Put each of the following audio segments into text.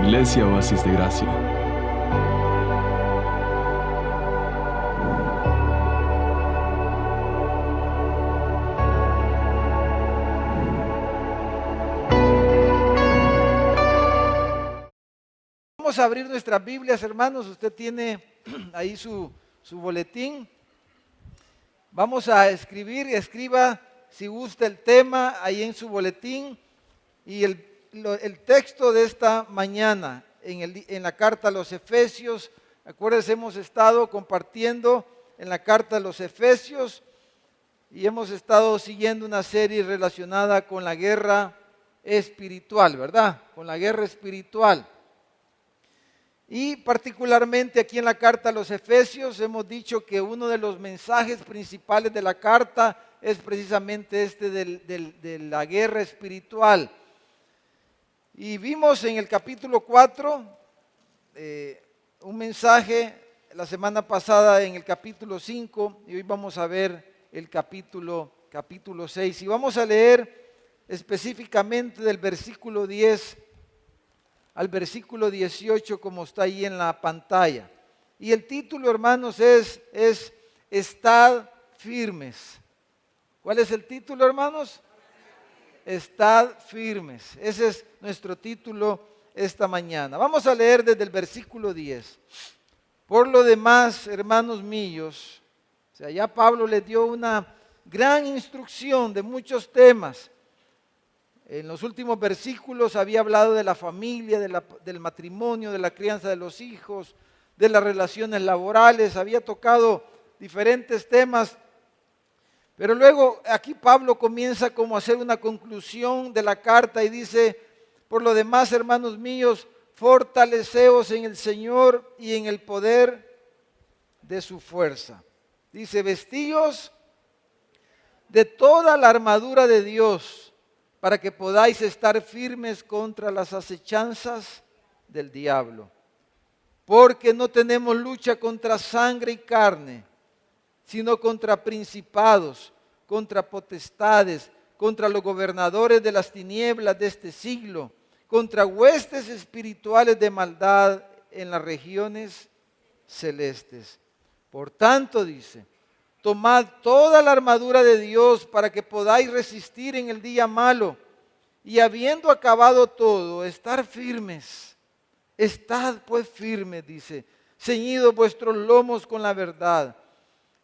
Iglesia Oasis de Gracia. Vamos a abrir nuestras Biblias, hermanos. Usted tiene ahí su boletín. Vamos a escriba si gusta el tema ahí en su boletín. Y el texto de esta mañana en la carta a los Efesios. Acuérdense, hemos estado compartiendo en la carta a los Efesios y hemos estado siguiendo una serie relacionada con la guerra espiritual, ¿verdad? Con la guerra espiritual. Y particularmente aquí en la carta a los Efesios hemos dicho que uno de los mensajes principales de la carta es precisamente este de la guerra espiritual. Y vimos en el capítulo 4 un mensaje la semana pasada en el capítulo 5 y hoy vamos a ver el capítulo 6. Y vamos a leer específicamente del versículo 10 al versículo 18 como está ahí en la pantalla. Y el título, hermanos, es Estad firmes. ¿Cuál es el título, hermanos? Estad firmes. Ese es nuestro título esta mañana. Vamos a leer desde el versículo 10. Por lo demás, hermanos míos, o sea, ya Pablo les dio una gran instrucción de muchos temas. En los últimos versículos había hablado de la familia, del matrimonio, de la crianza de los hijos, de las relaciones laborales, había tocado diferentes temas. Pero luego aquí Pablo comienza como a hacer una conclusión de la carta y dice, por lo demás, hermanos míos, fortaleceos en el Señor y en el poder de su fuerza. Dice, vestíos de toda la armadura de Dios, para que podáis estar firmes contra las acechanzas del diablo. Porque no tenemos lucha contra sangre y carne, sino contra principados, contra potestades, contra los gobernadores de las tinieblas de este siglo, contra huestes espirituales de maldad en las regiones celestes. Por tanto, dice, tomad toda la armadura de Dios para que podáis resistir en el día malo y habiendo acabado todo, estar firmes. Estad pues firmes, dice, ceñidos vuestros lomos con la verdad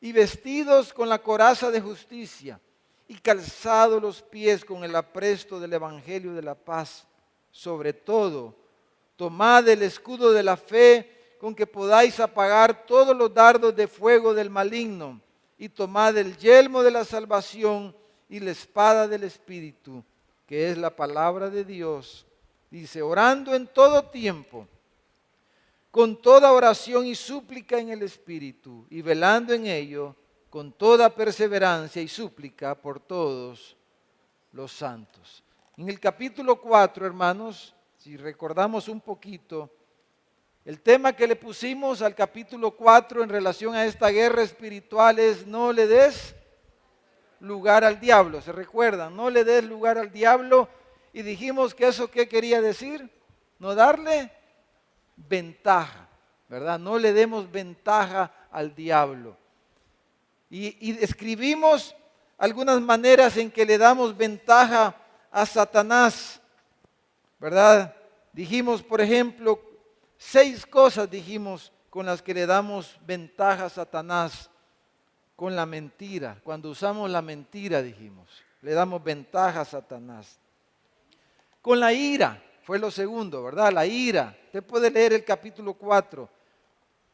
y vestidos con la coraza de justicia y calzados los pies con el apresto del evangelio de la paz. Sobre todo, tomad el escudo de la fe con que podáis apagar todos los dardos de fuego del maligno. Y tomad el yelmo de la salvación y la espada del Espíritu, que es la palabra de Dios. Dice, orando en todo tiempo, con toda oración y súplica en el Espíritu, y velando en ello, con toda perseverancia y súplica por todos los santos. En el capítulo 4, hermanos, si recordamos un poquito, el tema que le pusimos al capítulo 4 en relación a esta guerra espiritual es no le des lugar al diablo. ¿Se recuerdan? No le des lugar al diablo. Y dijimos que eso ¿qué quería decir? No darle ventaja, ¿verdad? No le demos ventaja al diablo. Y escribimos algunas maneras en que le damos ventaja a Satanás, ¿verdad? Dijimos, por ejemplo, 6 cosas dijimos con las que le damos ventaja a Satanás. Con la mentira, cuando usamos la mentira dijimos, le damos ventaja a Satanás. Con la ira, fue lo segundo, ¿verdad? La ira, usted puede leer el capítulo 4.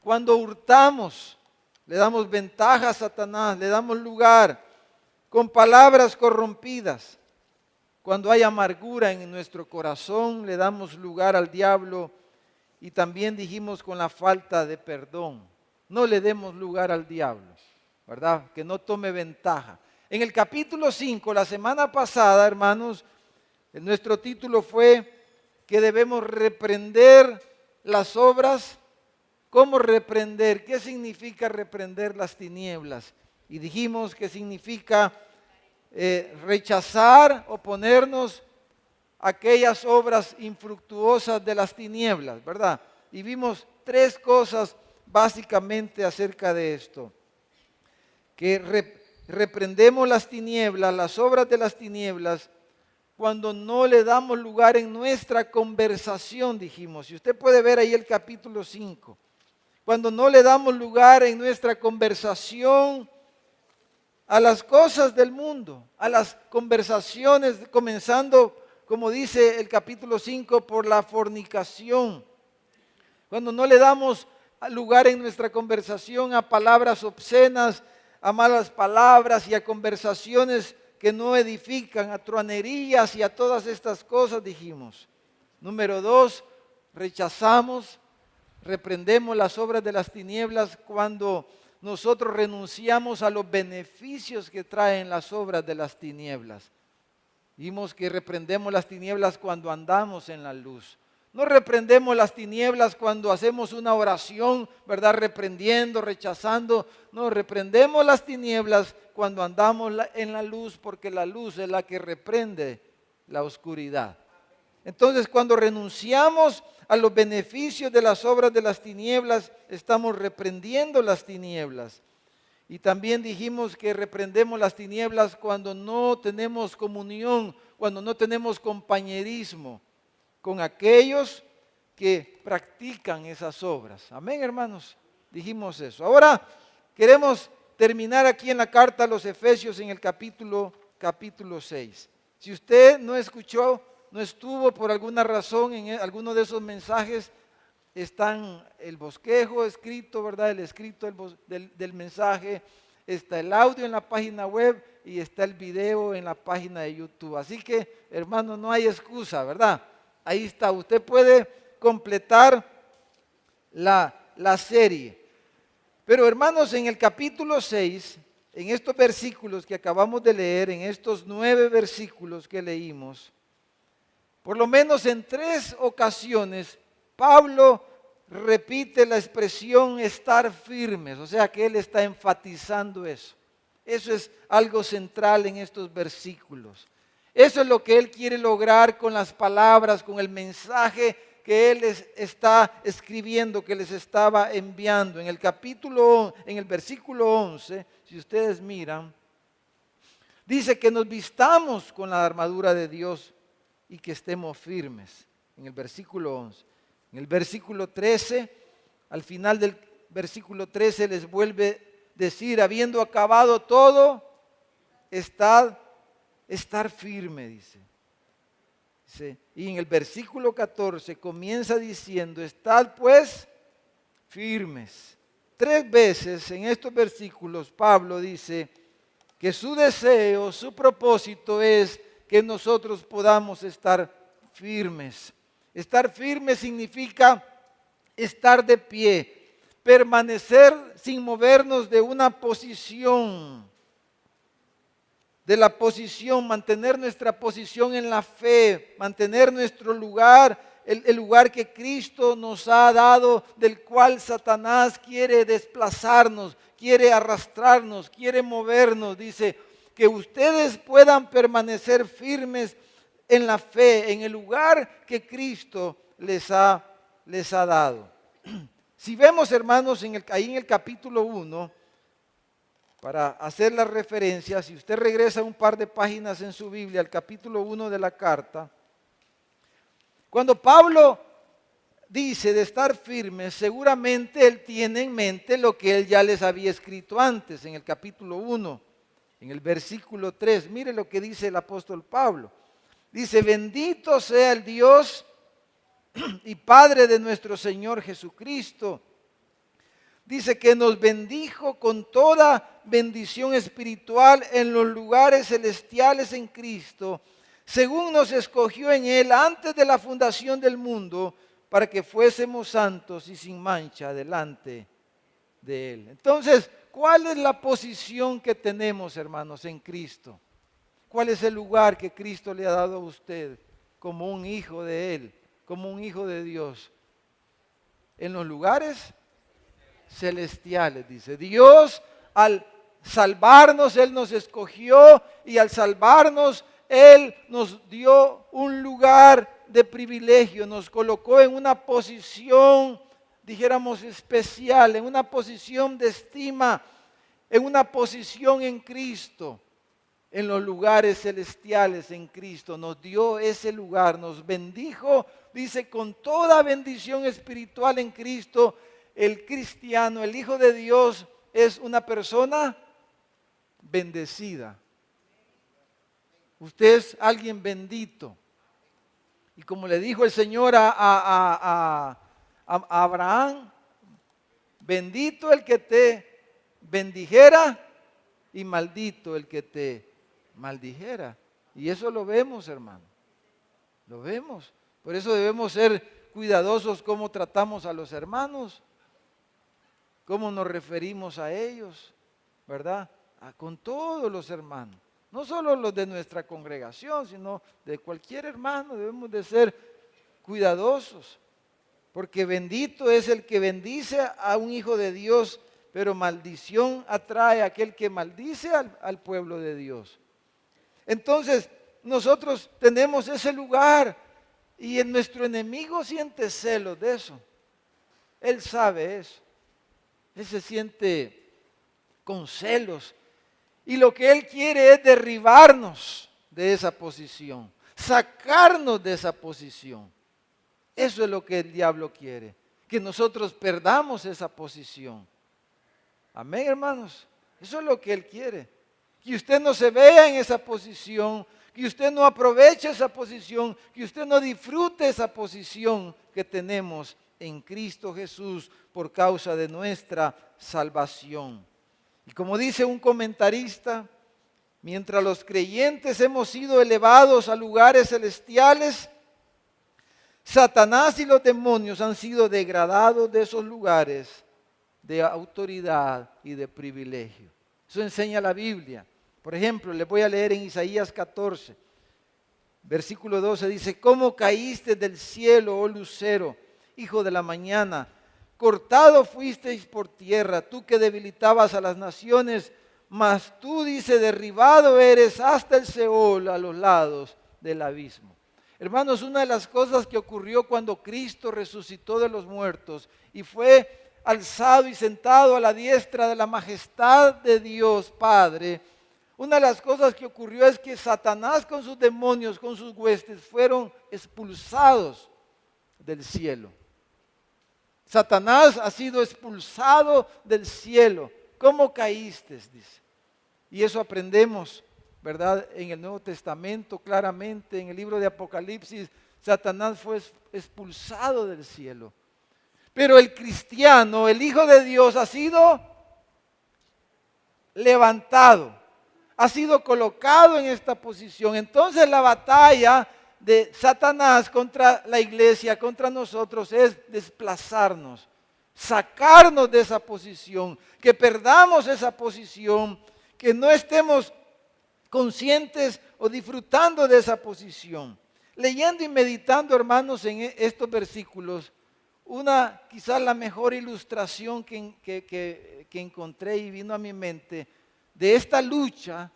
Cuando hurtamos, le damos ventaja a Satanás, le damos lugar. Con palabras corrompidas, cuando hay amargura en nuestro corazón, le damos lugar al diablo. Y también dijimos con la falta de perdón. No le demos lugar al diablo, ¿verdad? Que no tome ventaja. En el capítulo 5, la semana pasada, hermanos, nuestro título fue que debemos reprender las obras. ¿Cómo reprender? ¿Qué significa reprender las tinieblas? Y dijimos que significa rechazar, oponernos aquellas obras infructuosas de las tinieblas, ¿verdad? Y vimos tres cosas básicamente acerca de esto. Que reprendemos las tinieblas, las obras de las tinieblas, cuando no le damos lugar en nuestra conversación, dijimos. Y usted puede ver ahí el capítulo 5. Cuando no le damos lugar en nuestra conversación a las cosas del mundo, a las conversaciones, comenzando, como dice el capítulo 5, por la fornicación. Cuando no le damos lugar en nuestra conversación a palabras obscenas, a malas palabras y a conversaciones que no edifican, a truanerías y a todas estas cosas, dijimos. Número 2, rechazamos, reprendemos las obras de las tinieblas cuando nosotros renunciamos a los beneficios que traen las obras de las tinieblas. Vimos que reprendemos las tinieblas cuando andamos en la luz. No reprendemos las tinieblas cuando hacemos una oración, ¿verdad? Reprendiendo, rechazando. No, reprendemos las tinieblas cuando andamos en la luz, porque la luz es la que reprende la oscuridad. Entonces, cuando renunciamos a los beneficios de las obras de las tinieblas, estamos reprendiendo las tinieblas. Y también dijimos que reprendemos las tinieblas cuando no tenemos comunión, cuando no tenemos compañerismo con aquellos que practican esas obras. Amén, hermanos. Dijimos eso. Ahora queremos terminar aquí en la carta a los Efesios en el capítulo 6. Si usted no escuchó, no estuvo por alguna razón en alguno de esos mensajes, están el bosquejo escrito, ¿verdad? El escrito del mensaje, está el audio en la página web y está el video en la página de YouTube. Así que, hermano, no hay excusa, ¿verdad? Ahí está, usted puede completar la serie. Pero hermanos, en el capítulo 6, en estos versículos que acabamos de leer, en estos 9 versículos que leímos, por lo menos en 3 ocasiones, Pablo repite la expresión estar firmes, o sea que él está enfatizando eso. Eso es algo central en estos versículos. Eso es lo que él quiere lograr con las palabras, con el mensaje que él les está escribiendo, que les estaba enviando. En el versículo 11, si ustedes miran, dice que nos vistamos con la armadura de Dios y que estemos firmes. En el versículo 11. En el versículo 13, al final del versículo 13 les vuelve a decir, habiendo acabado todo, estar firme, dice. Y en el versículo 14 comienza diciendo, estad pues firmes. 3 veces en estos versículos Pablo dice que su deseo, su propósito es que nosotros podamos estar firmes. Estar firme significa estar de pie, permanecer sin movernos de una posición, mantener nuestra posición en la fe, mantener nuestro lugar, el lugar que Cristo nos ha dado, del cual Satanás quiere desplazarnos, quiere arrastrarnos, quiere movernos. Dice que ustedes puedan permanecer firmes en la fe, en el lugar que Cristo les ha dado. Si vemos, hermanos, ahí en el capítulo 1, para hacer la referencia, si usted regresa un par de páginas en su Biblia, al capítulo 1 de la carta, cuando Pablo dice de estar firmes, seguramente él tiene en mente lo que él ya les había escrito antes, en el capítulo 1, en el versículo 3. Mire lo que dice el apóstol Pablo. Dice, bendito sea el Dios y Padre de nuestro Señor Jesucristo. Dice que nos bendijo con toda bendición espiritual en los lugares celestiales en Cristo, según nos escogió en Él antes de la fundación del mundo, para que fuésemos santos y sin mancha delante de Él. Entonces, ¿cuál es la posición que tenemos, hermanos, en Cristo? ¿Cuál es el lugar que Cristo le ha dado a usted como un hijo de Él, como un hijo de Dios? En los lugares celestiales, dice. Dios al salvarnos, Él nos escogió y al salvarnos, Él nos dio un lugar de privilegio, nos colocó en una posición, dijéramos, especial, en una posición de estima, en una posición en Cristo, en los lugares celestiales en Cristo. Nos dio ese lugar, nos bendijo, dice, con toda bendición espiritual en Cristo. El cristiano, el Hijo de Dios, es una persona bendecida. Usted es alguien bendito. Y como le dijo el Señor a Abraham, bendito el que te bendijera y maldito el que te maldijera. Y eso lo vemos, hermano. Lo vemos. Por eso debemos ser cuidadosos cómo tratamos a los hermanos, cómo nos referimos a ellos, ¿verdad? Con todos los hermanos. No solo los de nuestra congregación, sino de cualquier hermano. Debemos de ser cuidadosos. Porque bendito es el que bendice a un hijo de Dios, pero maldición atrae a aquel que maldice al pueblo de Dios. Entonces, nosotros tenemos ese lugar y nuestro enemigo siente celos de eso. Él sabe eso. Él se siente con celos. Y lo que él quiere es derribarnos de esa posición, sacarnos de esa posición. Eso es lo que el diablo quiere, que nosotros perdamos esa posición. Amén, hermanos. Eso es lo que él quiere. Que usted no se vea en esa posición, que usted no aproveche esa posición, que usted no disfrute esa posición que tenemos en Cristo Jesús por causa de nuestra salvación. Y como dice un comentarista, mientras los creyentes hemos sido elevados a lugares celestiales, Satanás y los demonios han sido degradados de esos lugares de autoridad y de privilegio. Eso enseña la Biblia. Por ejemplo, les voy a leer en Isaías 14, versículo 12, dice: ¿Cómo caíste del cielo, oh lucero, hijo de la mañana? Cortado fuisteis por tierra, tú que debilitabas a las naciones, mas tú, dice, derribado eres hasta el Seol, a los lados del abismo. Hermanos, una de las cosas que ocurrió cuando Cristo resucitó de los muertos y fue alzado y sentado a la diestra de la majestad de Dios Padre, una de las cosas que ocurrió es que Satanás con sus demonios, con sus huestes, fueron expulsados del cielo. Satanás ha sido expulsado del cielo. ¿Cómo caíste? Dice. Y eso aprendemos, ¿verdad? En el Nuevo Testamento, claramente, en el libro de Apocalipsis, Satanás fue expulsado del cielo. Pero el cristiano, el Hijo de Dios, ha sido levantado, ha sido colocado en esta posición. Entonces la batalla de Satanás contra la iglesia, contra nosotros, es desplazarnos, sacarnos de esa posición, que perdamos esa posición, que no estemos conscientes o disfrutando de esa posición. Leyendo y meditando, hermanos, en estos versículos, quizás la mejor ilustración que encontré y vino a mi mente de esta lucha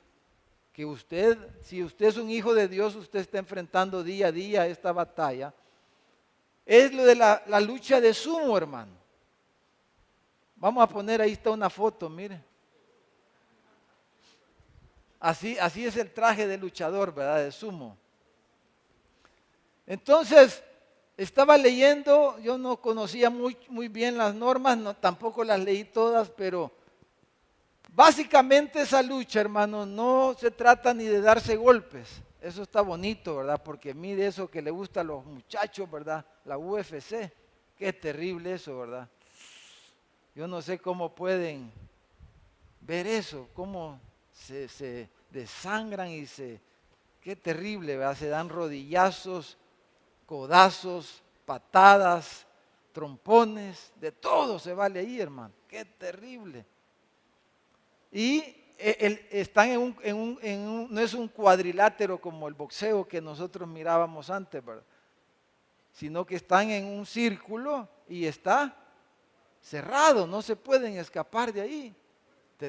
que usted, si usted es un hijo de Dios, usted está enfrentando día a día esta batalla, es lo de la lucha de sumo, hermano. Vamos a poner, ahí está una foto, mire. Así es el traje de luchador, ¿verdad? De sumo. Entonces, estaba leyendo, yo no conocía muy bien las normas, tampoco las leí todas, pero básicamente esa lucha, hermano, no se trata ni de darse golpes. Eso está bonito, ¿verdad? Porque mire eso que le gusta a los muchachos, ¿verdad? La UFC. Qué terrible eso, ¿verdad? Yo no sé cómo pueden ver eso, cómo se desangran y qué terrible, ¿verdad? Se dan rodillazos, codazos, patadas, trompones, de todo se vale ahí, hermano. Qué terrible. Y están no es un cuadrilátero como el boxeo que nosotros mirábamos antes, ¿verdad? Sino que están en un círculo y está cerrado, no se pueden escapar de ahí.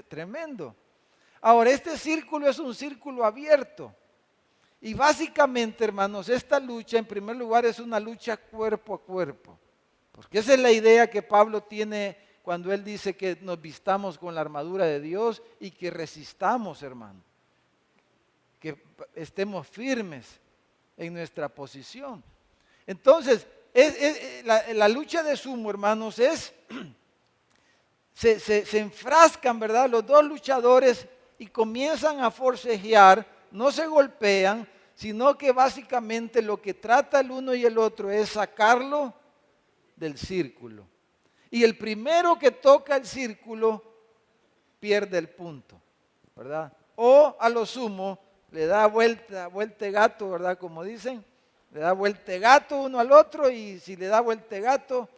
Tremendo. Ahora, este círculo es un círculo abierto Y básicamente, hermanos, esta lucha en primer lugar es una lucha cuerpo a cuerpo. Porque esa es la idea que Pablo tiene cuando él dice que nos vistamos con la armadura de Dios y que resistamos, hermano. Que estemos firmes en nuestra posición. Entonces, la lucha de sumo, hermanos, se enfrascan, ¿verdad? Los dos luchadores y comienzan a forcejear, no se golpean, sino que básicamente lo que trata el uno y el otro es sacarlo del círculo. Y el primero que toca el círculo pierde el punto, ¿verdad? O a lo sumo le da vuelta de gato, ¿verdad? Como dicen, le da vuelta de gato uno al otro y si le da vuelta de gato,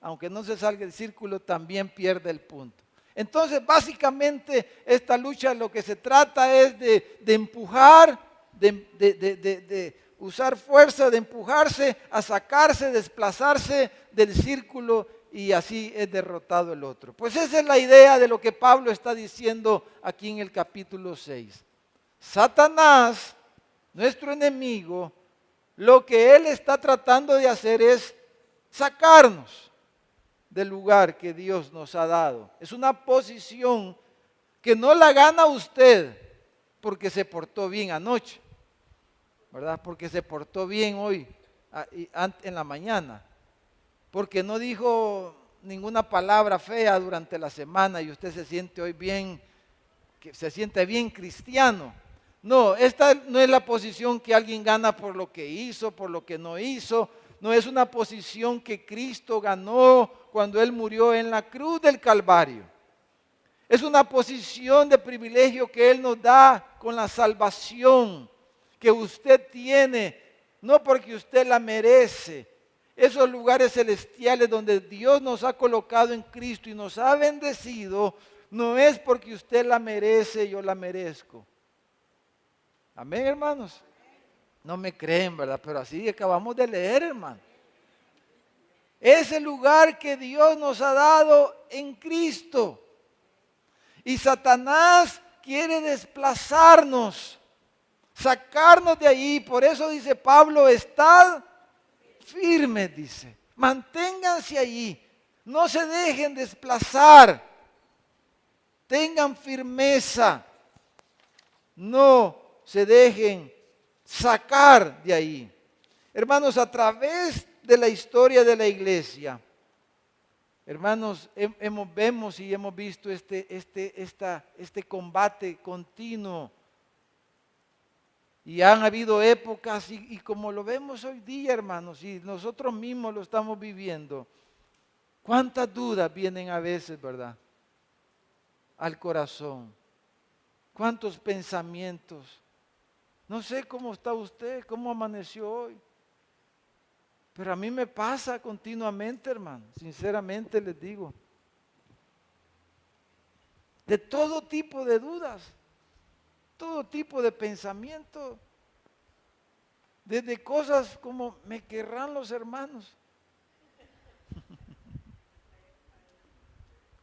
aunque no se salga del círculo, también pierde el punto. Entonces, básicamente, esta lucha lo que se trata es de empujar, de usar fuerza, de empujarse, a sacarse, desplazarse del círculo y así es derrotado el otro. Pues esa es la idea de lo que Pablo está diciendo aquí en el capítulo 6. Satanás, nuestro enemigo, lo que él está tratando de hacer es sacarnos del lugar que Dios nos ha dado. Es una posición que no la gana usted porque se portó bien anoche, ¿verdad? Porque se portó bien hoy, en la mañana, porque no dijo ninguna palabra fea durante la semana y usted se siente hoy bien, que se siente bien cristiano. No, esta no es la posición que alguien gana por lo que hizo, por lo que no hizo. No es una posición que Cristo ganó cuando Él murió en la cruz del Calvario. Es una posición de privilegio que Él nos da con la salvación que usted tiene, no porque usted la merece. Esos lugares celestiales donde Dios nos ha colocado en Cristo y nos ha bendecido, no es porque usted la merece, yo la merezco. Amén, hermanos. No me creen, ¿verdad? Pero así acabamos de leer, hermano. Es el lugar que Dios nos ha dado en Cristo. Y Satanás quiere desplazarnos, sacarnos de ahí. Por eso dice Pablo, estad firmes, dice. Manténganse allí. No se dejen desplazar. Tengan firmeza. No se dejen sacar de ahí. Hermanos, a través de la historia de la iglesia, hermanos, vemos y hemos visto este combate continuo. Y han habido épocas y como lo vemos hoy día, hermanos, y nosotros mismos lo estamos viviendo, cuántas dudas vienen a veces, ¿verdad? Al corazón. Cuántos pensamientos. No sé cómo está usted, cómo amaneció hoy. Pero a mí me pasa continuamente, hermano. Sinceramente les digo. De todo tipo de dudas. Todo tipo de pensamiento. Desde cosas como me querrán los hermanos.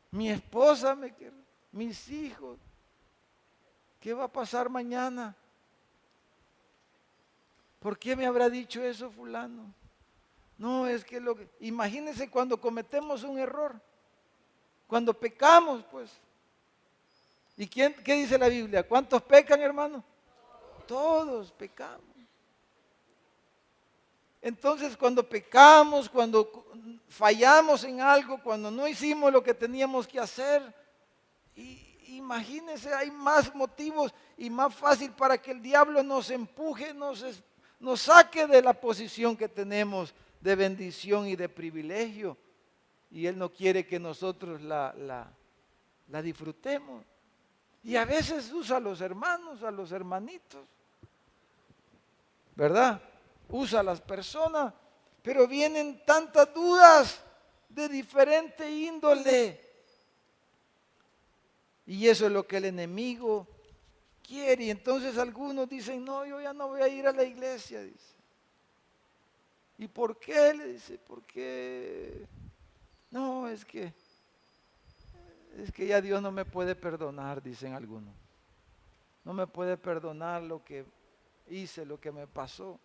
Mi esposa me querrá. Mis hijos. ¿Qué va a pasar mañana? ¿Por qué me habrá dicho eso fulano? No, es que imagínense cuando cometemos un error, cuando pecamos, pues. ¿Y qué dice la Biblia? ¿Cuántos pecan, hermano? Todos pecamos. Entonces, cuando pecamos, cuando fallamos en algo, cuando no hicimos lo que teníamos que hacer, imagínense, hay más motivos y más fácil para que el diablo nos empuje, nos saque de la posición que tenemos de bendición y de privilegio. Y Él no quiere que nosotros la disfrutemos. Y a veces usa a los hermanos, a los hermanitos, ¿verdad? Usa a las personas, pero vienen tantas dudas de diferente índole. Y eso es lo que el enemigo quiere. Y entonces algunos dicen, no, yo ya no voy a ir a la iglesia, dice. ¿Y por qué? Le dice, porque no, es que ya Dios no me puede perdonar, dicen algunos. No me puede perdonar lo que hice lo que me pasó.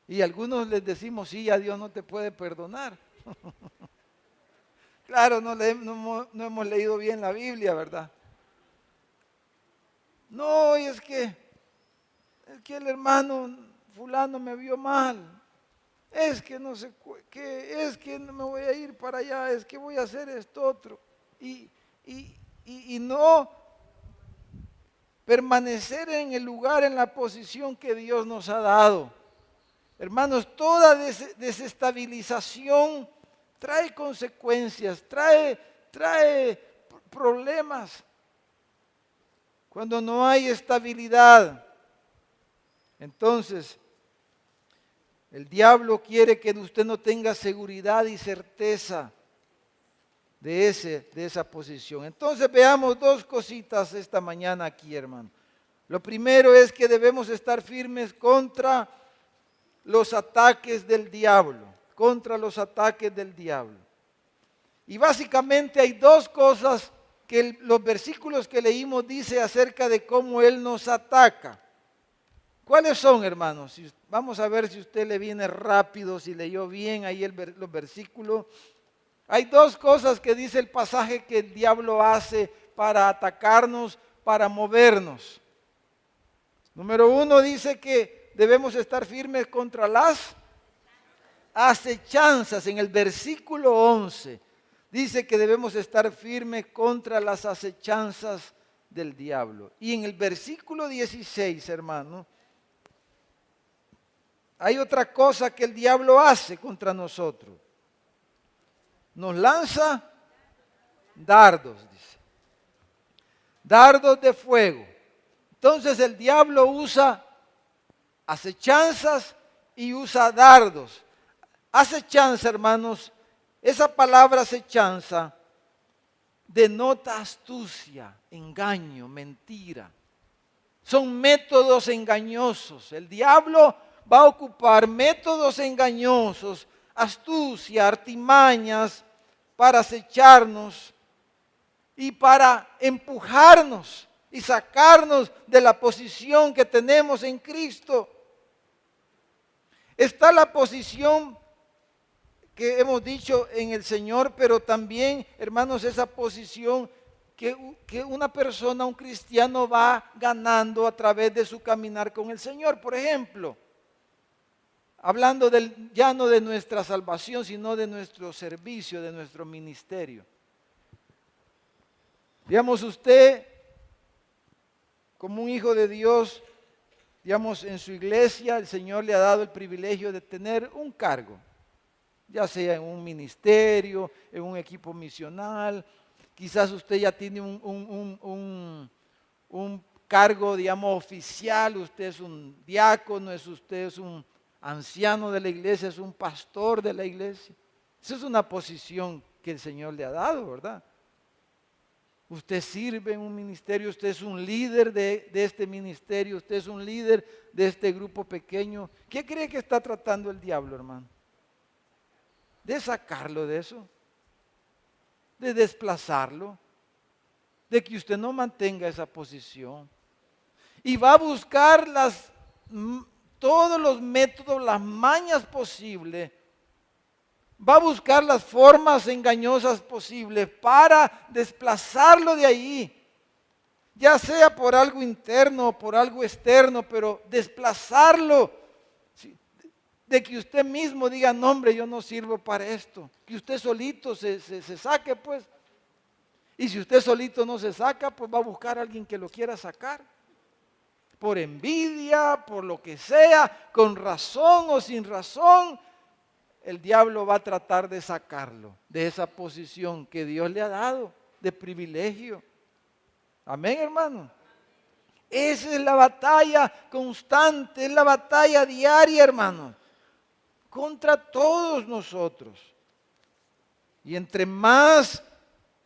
Y algunos les decimos, sí, a Dios no te puede perdonar. Claro, no hemos leído bien la Biblia, ¿verdad? No, y es que el hermano fulano me vio mal. Es que no sé qué, es que no me voy a ir para allá, es que voy a hacer esto otro. Y no permanecer en el lugar, en la posición que Dios nos ha dado. Hermanos, toda desestabilización trae consecuencias, trae problemas. Cuando no hay estabilidad, entonces el diablo quiere que usted no tenga seguridad y certeza de esa posición. Entonces veamos dos cositas esta mañana aquí, hermano. Lo primero es que debemos estar firmes contra los ataques del diablo, Y básicamente hay dos cosas que los versículos que leímos dice acerca de cómo él nos ataca. ¿Cuáles son, hermanos? Vamos a ver si usted le viene rápido, si leyó bien ahí los versículos. Hay dos cosas que dice el pasaje que el diablo hace para atacarnos, para movernos. Número uno dice que debemos estar firmes contra las acechanzas. En el versículo 11 dice que debemos estar firmes contra las acechanzas del diablo. Y en el versículo 16, hermano, hay otra cosa que el diablo hace contra nosotros. Nos lanza dardos, dice. Dardos de fuego. Entonces el diablo usa acechanzas y usa dardos. Acechanza, hermanos, esa palabra acechanza denota astucia, engaño, mentira. Son métodos engañosos. El diablo va a ocupar métodos engañosos, astucia, artimañas para acecharnos y para empujarnos y sacarnos de la posición que tenemos en Cristo. Está la posición que hemos dicho en el Señor, pero también, hermanos, esa posición que una persona, un cristiano va ganando a través de su caminar con el Señor. Por ejemplo, hablando ya no de nuestra salvación, sino de nuestro servicio, de nuestro ministerio. Digamos, usted, como un hijo de Dios, digamos, en su iglesia, el Señor le ha dado el privilegio de tener un cargo, ya sea en un ministerio, en un equipo misional. Quizás usted ya tiene un cargo, digamos, oficial. Usted es un diácono, usted es un anciano de la iglesia, es un pastor de la iglesia. Esa es una posición que el Señor le ha dado, ¿verdad? Usted sirve en un ministerio, usted es un líder de este ministerio, usted es un líder de este grupo pequeño. ¿Qué cree que está tratando el diablo, hermano? De sacarlo de eso, de desplazarlo, de que usted no mantenga esa posición. Y va a buscar todos los métodos, las mañas posibles. Va a buscar las formas engañosas posibles para desplazarlo de ahí, ya sea por algo interno o por algo externo, pero desplazarlo, de que usted mismo diga, no hombre, yo no sirvo para esto, que usted solito se saque, pues. Y si usted solito no se saca, pues va a buscar a alguien que lo quiera sacar, por envidia, por lo que sea, con razón o sin razón. El diablo va a tratar de sacarlo de esa posición que Dios le ha dado de privilegio. Amén, hermano. Esa es la batalla constante, es la batalla diaria, hermano, contra todos nosotros. Y entre más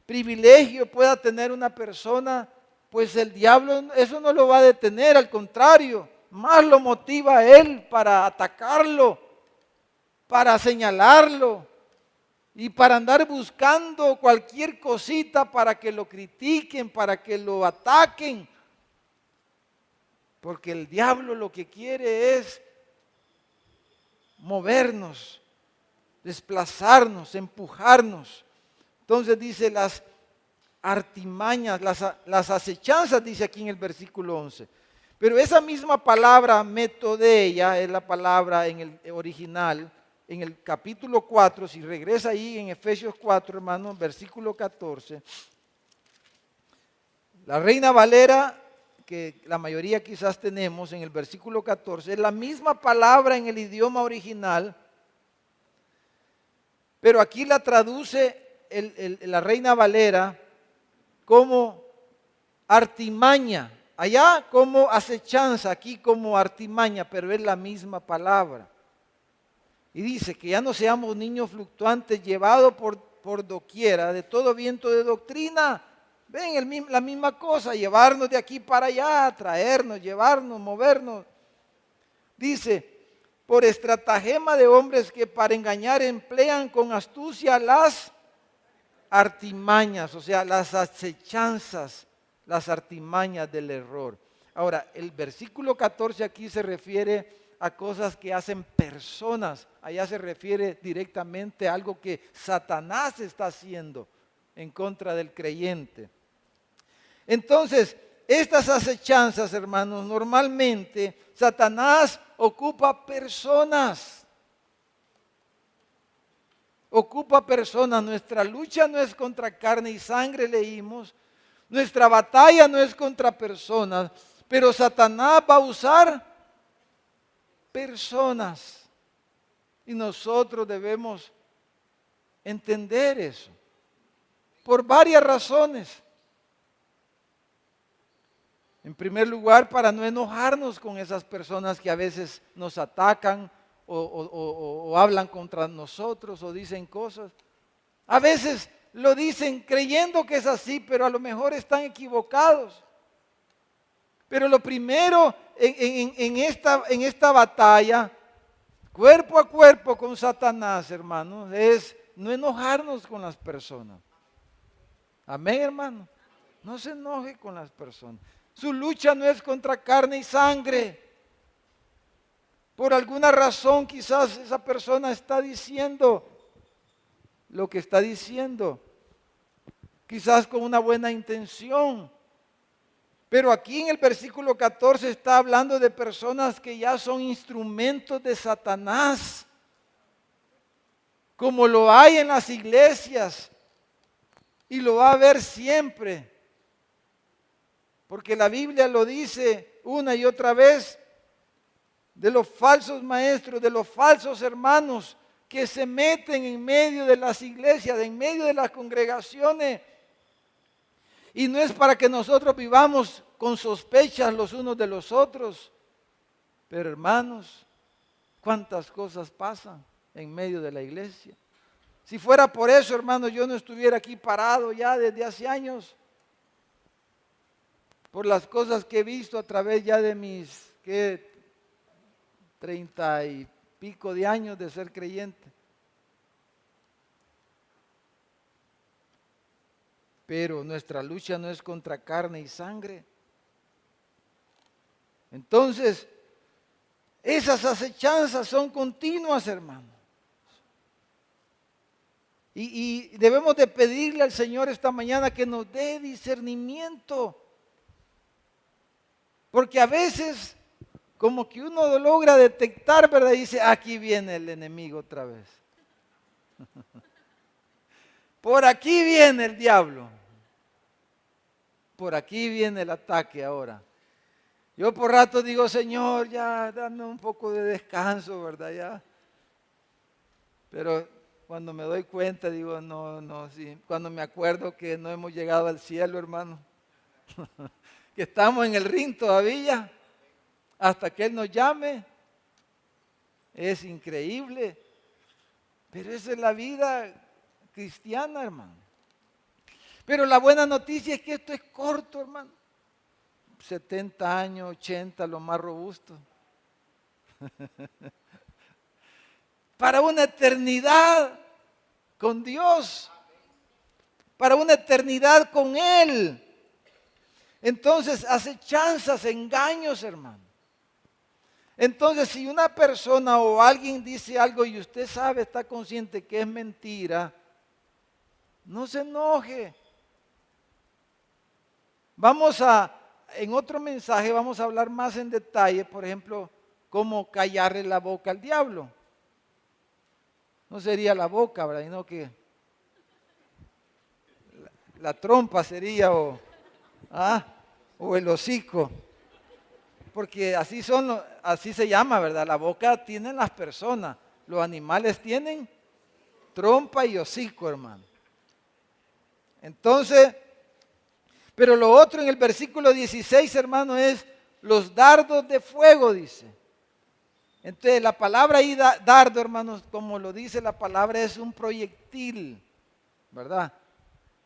privilegio pueda tener una persona, pues el diablo eso no lo va a detener, al contrario, más lo motiva a él para atacarlo, para señalarlo y para andar buscando cualquier cosita para que lo critiquen, para que lo ataquen. Porque el diablo lo que quiere es movernos, desplazarnos, empujarnos. Entonces dice las artimañas, las acechanzas, dice aquí en el versículo 11. Pero esa misma palabra metodeia es la palabra en el original, en el capítulo 4, si regresa ahí en Efesios 4, hermano, versículo 14. La Reina Valera, que la mayoría quizás tenemos en el versículo 14, es la misma palabra en el idioma original, pero aquí la traduce la Reina Valera como artimaña, allá como acechanza, aquí como artimaña, pero es la misma palabra. Y dice que ya no seamos niños fluctuantes llevados por doquiera de todo viento de doctrina. Ven, la misma cosa, llevarnos de aquí para allá, traernos, llevarnos, movernos. Dice, por estratagema de hombres que para engañar emplean con astucia las artimañas, o sea, las acechanzas, las artimañas del error. Ahora, el versículo 14 aquí se refiere a cosas que hacen personas. Allá se refiere directamente a algo que Satanás está haciendo en contra del creyente. Entonces, estas acechanzas, hermanos, normalmente Satanás ocupa personas. Ocupa personas. Nuestra lucha no es contra carne y sangre, leímos. Nuestra batalla no es contra personas, pero Satanás va a usar personas. Y nosotros debemos entender eso. Por varias razones. En primer lugar, para no enojarnos con esas personas que a veces nos atacan o hablan contra nosotros o dicen cosas. A veces lo dicen creyendo que es así, pero a lo mejor están equivocados. Pero lo primero en esta batalla, cuerpo a cuerpo con Satanás, hermanos, es no enojarnos con las personas. Amén, hermano. No se enoje con las personas. Su lucha no es contra carne y sangre. Por alguna razón quizás esa persona está diciendo lo que está diciendo. Quizás con una buena intención. Pero aquí en el versículo 14 está hablando de personas que ya son instrumentos de Satanás. Como lo hay en las iglesias. Y lo va a haber siempre. Porque la Biblia lo dice una y otra vez de los falsos maestros, de los falsos hermanos que se meten en medio de las iglesias, en medio de las congregaciones. Y no es para que nosotros vivamos con sospechas los unos de los otros. Pero hermanos, cuántas cosas pasan en medio de la iglesia. Si fuera por eso, hermanos, yo no estuviera aquí parado ya desde hace años. Por las cosas que he visto a través ya de mis 30 y pico de años de ser creyente. Pero nuestra lucha no es contra carne y sangre. Entonces, esas acechanzas son continuas, hermano. Y debemos de pedirle al Señor esta mañana que nos dé discernimiento. Porque a veces, como que uno logra detectar, ¿verdad? Y dice, aquí viene el enemigo otra vez. Por aquí viene el diablo. Por aquí viene el ataque ahora. Yo por rato digo, Señor, ya dame un poco de descanso, ¿verdad? Ya. Pero cuando me doy cuenta, digo, no, sí. Cuando me acuerdo que no hemos llegado al cielo, hermano. Que estamos en el ring todavía, hasta que Él nos llame. Es increíble. Pero esa es la vida cristiana, hermano. Pero la buena noticia es que esto es corto, hermano. 70 años, 80, lo más robusto. Para una eternidad con Dios. Para una eternidad con Él. Entonces, acechanzas, engaños, hermano. Entonces, si una persona o alguien dice algo y usted sabe, está consciente que es mentira, no se enoje. En otro mensaje vamos a hablar más en detalle, por ejemplo, cómo callarle la boca al diablo. No sería la boca, ¿verdad? Sino que la trompa sería o el hocico. Porque así así se llama, ¿verdad? La boca tienen las personas, los animales tienen trompa y hocico, hermano. Entonces, pero lo otro en el versículo 16, hermano, es los dardos de fuego, dice. Entonces, la palabra ahí, dardo, hermanos, como lo dice la palabra, es un proyectil, ¿verdad?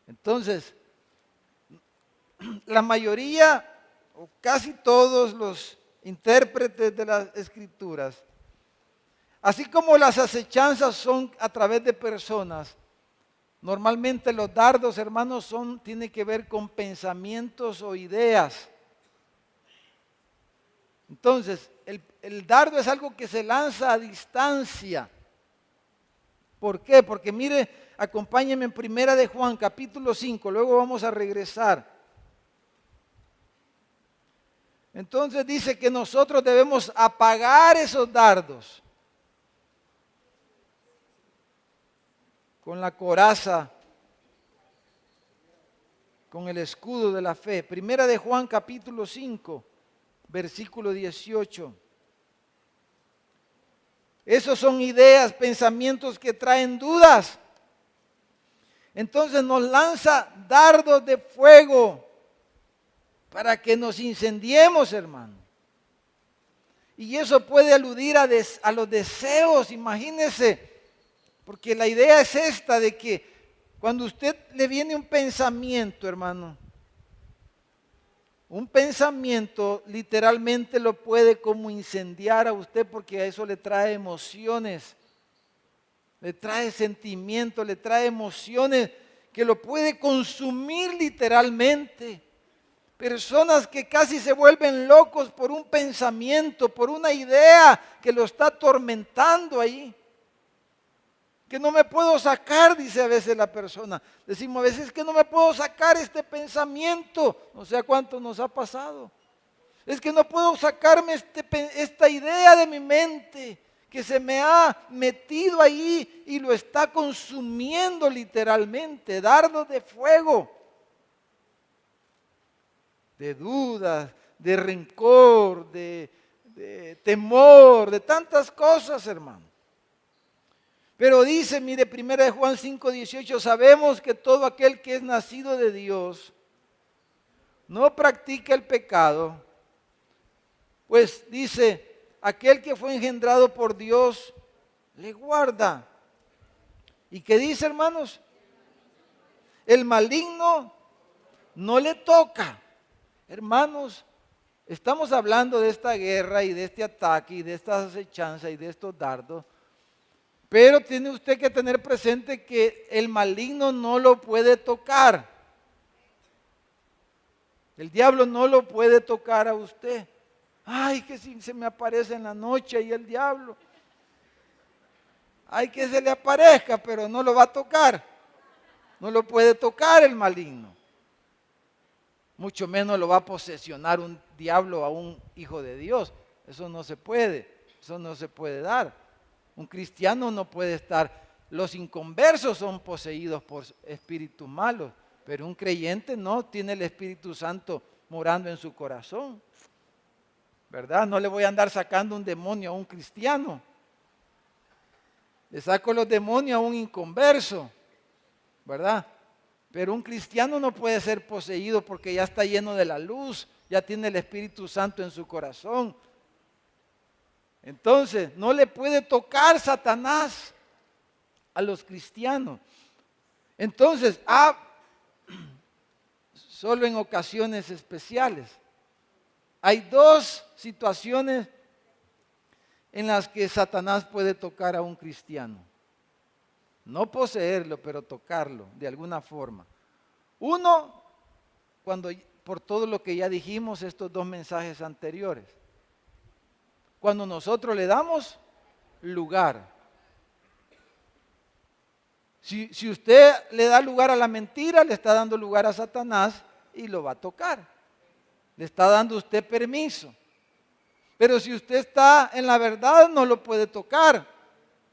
Entonces, la mayoría o casi todos los intérpretes de las escrituras, así como las acechanzas son a través de personas, normalmente los dardos, hermanos, tienen que ver con pensamientos o ideas. Entonces, el dardo es algo que se lanza a distancia. ¿Por qué? Porque mire, acompáñenme en Primera de Juan, capítulo 5, luego vamos a regresar. Entonces dice que nosotros debemos apagar esos dardos con la coraza, con el escudo de la fe. Primera de Juan capítulo 5, versículo 18. Esos son ideas, pensamientos que traen dudas. Entonces nos lanza dardos de fuego para que nos incendiemos, hermano. Y eso puede aludir a los deseos, imagínese. Porque la idea es esta, de que cuando usted le viene un pensamiento, hermano, un pensamiento literalmente lo puede como incendiar a usted, porque a eso le trae emociones, le trae sentimientos, le trae emociones que lo puede consumir literalmente. Personas que casi se vuelven locos por un pensamiento, por una idea que lo está atormentando ahí. Que no me puedo sacar, dice a veces la persona. Decimos a veces que no me puedo sacar este pensamiento. No sé a cuánto nos ha pasado. Es que no puedo sacarme esta idea de mi mente que se me ha metido ahí y lo está consumiendo literalmente. Dardos de fuego, de dudas, de rencor, de temor, de tantas cosas, hermano. Pero dice, mire, 1 Juan 5:18, sabemos que todo aquel que es nacido de Dios no practica el pecado, pues dice, aquel que fue engendrado por Dios le guarda. ¿Y qué dice, hermanos? El maligno no le toca. Hermanos, estamos hablando de esta guerra y de este ataque y de esta acechanza y de estos dardos. Pero tiene usted que tener presente que el maligno no lo puede tocar. El diablo no lo puede tocar a usted. Ay, que si se me aparece en la noche ahí el diablo. Ay, que se le aparezca, pero no lo va a tocar. No lo puede tocar el maligno. Mucho menos lo va a posesionar un diablo a un hijo de Dios. Eso no se puede. Eso no se puede dar. Un cristiano no puede estar, los inconversos son poseídos por espíritus malos, pero un creyente no tiene el Espíritu Santo morando en su corazón, ¿verdad? No le voy a andar sacando un demonio a un cristiano, le saco los demonios a un inconverso, ¿verdad? Pero un cristiano no puede ser poseído porque ya está lleno de la luz, ya tiene el Espíritu Santo en su corazón. Entonces, no le puede tocar Satanás a los cristianos. Entonces, solo en ocasiones especiales. Hay dos situaciones en las que Satanás puede tocar a un cristiano. No poseerlo, pero tocarlo de alguna forma. Uno, cuando por todo lo que ya dijimos estos dos mensajes anteriores. Cuando nosotros le damos lugar. Si usted le da lugar a la mentira, le está dando lugar a Satanás y lo va a tocar. Le está dando usted permiso. Pero si usted está en la verdad, no lo puede tocar.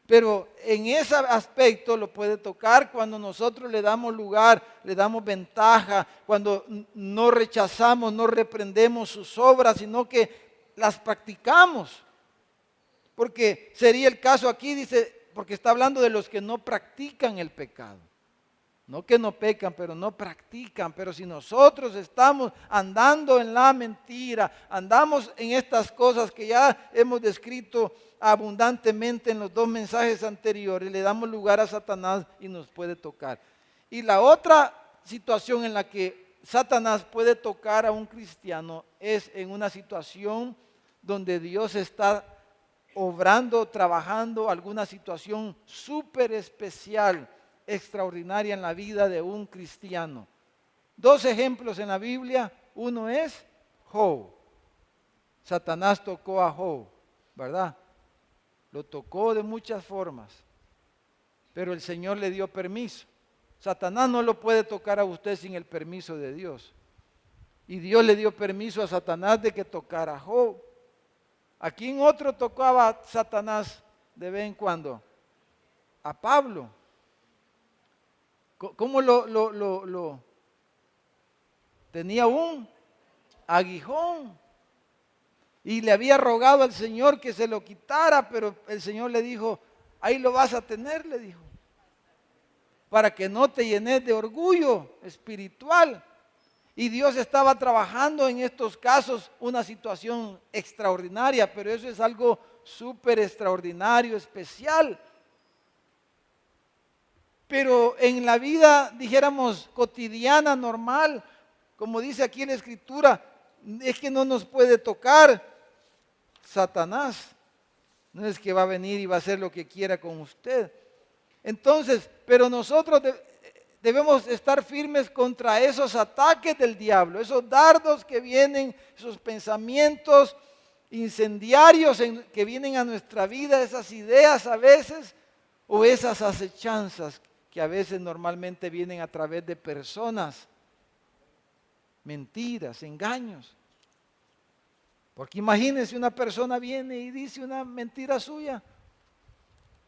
Pero en ese aspecto lo puede tocar cuando nosotros le damos lugar, le damos ventaja, cuando no rechazamos, no reprendemos sus obras, sino que las practicamos. Porque sería el caso aquí, dice, porque está hablando de los que no practican el pecado. No que no pecan, pero no practican. Pero si nosotros estamos andando en la mentira, andamos en estas cosas que ya hemos descrito abundantemente en los dos mensajes anteriores, le damos lugar a Satanás y nos puede tocar. Y la otra situación en la que Satanás puede tocar a un cristiano es en una situación donde Dios está obrando, trabajando alguna situación súper especial, extraordinaria en la vida de un cristiano. Dos ejemplos en la Biblia. Uno es Job. Satanás tocó a Job, ¿verdad? Lo tocó de muchas formas, pero el Señor le dio permiso. Satanás no lo puede tocar a usted sin el permiso de Dios. Y Dios le dio permiso a Satanás de que tocara a Job. ¿A quién otro tocaba Satanás de vez en cuando? A Pablo. ¿Cómo lo tenía un aguijón? Y le había rogado al Señor que se lo quitara, pero el Señor le dijo, ahí lo vas a tener, le dijo, para que no te llenes de orgullo espiritual. Y Dios estaba trabajando en estos casos una situación extraordinaria, pero eso es algo súper extraordinario, especial. Pero en la vida, dijéramos, cotidiana, normal, como dice aquí en la Escritura, es que no nos puede tocar Satanás. No es que va a venir y va a hacer lo que quiera con usted. Entonces, pero nosotros debemos estar firmes contra esos ataques del diablo, esos dardos que vienen, esos pensamientos incendiarios que vienen a nuestra vida, esas ideas a veces, o esas acechanzas que a veces normalmente vienen a través de personas, mentiras, engaños. Porque imagínense, una persona viene y dice una mentira suya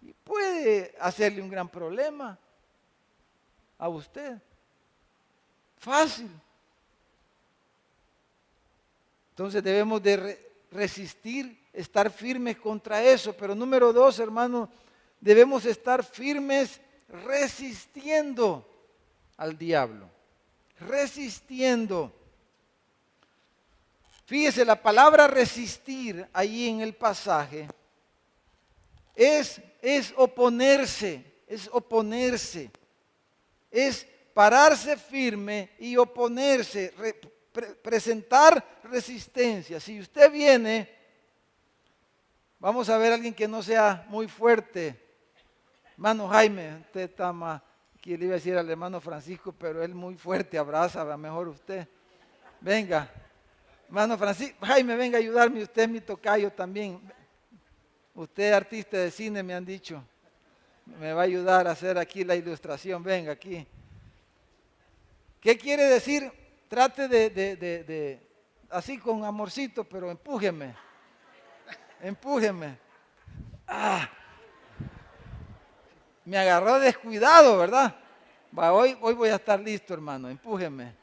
y puede hacerle un gran problema a usted. Fácil. Entonces debemos de resistir, estar firmes contra eso. Pero número dos, hermano, debemos estar firmes resistiendo al diablo. Resistiendo. Fíjese, la palabra resistir ahí en el pasaje es oponerse, es oponerse. Es pararse firme y oponerse, presentar resistencia. Si usted viene, vamos a ver a alguien que no sea muy fuerte. Hermano Jaime, usted está más, aquí le iba a decir al hermano Francisco, pero él muy fuerte, abraza, mejor usted. Venga, hermano Francisco, Jaime, venga a ayudarme, usted es mi tocayo también. Usted es artista de cine, me han dicho. Me va a ayudar a hacer aquí la ilustración, venga aquí. ¿Qué quiere decir? Trate de así con amorcito, pero empújeme. Empújeme. Ah, me agarró descuidado, ¿verdad? Hoy voy a estar listo, hermano, empújeme.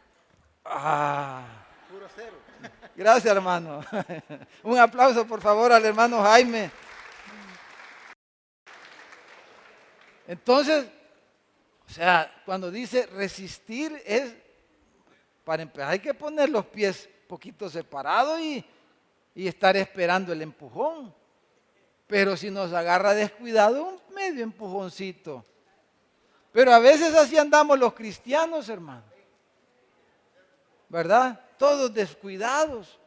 Ah. Puro cero. Gracias, hermano. Un aplauso, por favor, al hermano Jaime. Entonces, o sea, cuando dice resistir es, para empezar, hay que poner los pies poquito separados y estar esperando el empujón. Pero si nos agarra descuidado, un medio empujoncito. Pero a veces así andamos los cristianos, hermano. ¿Verdad? Todos descuidados.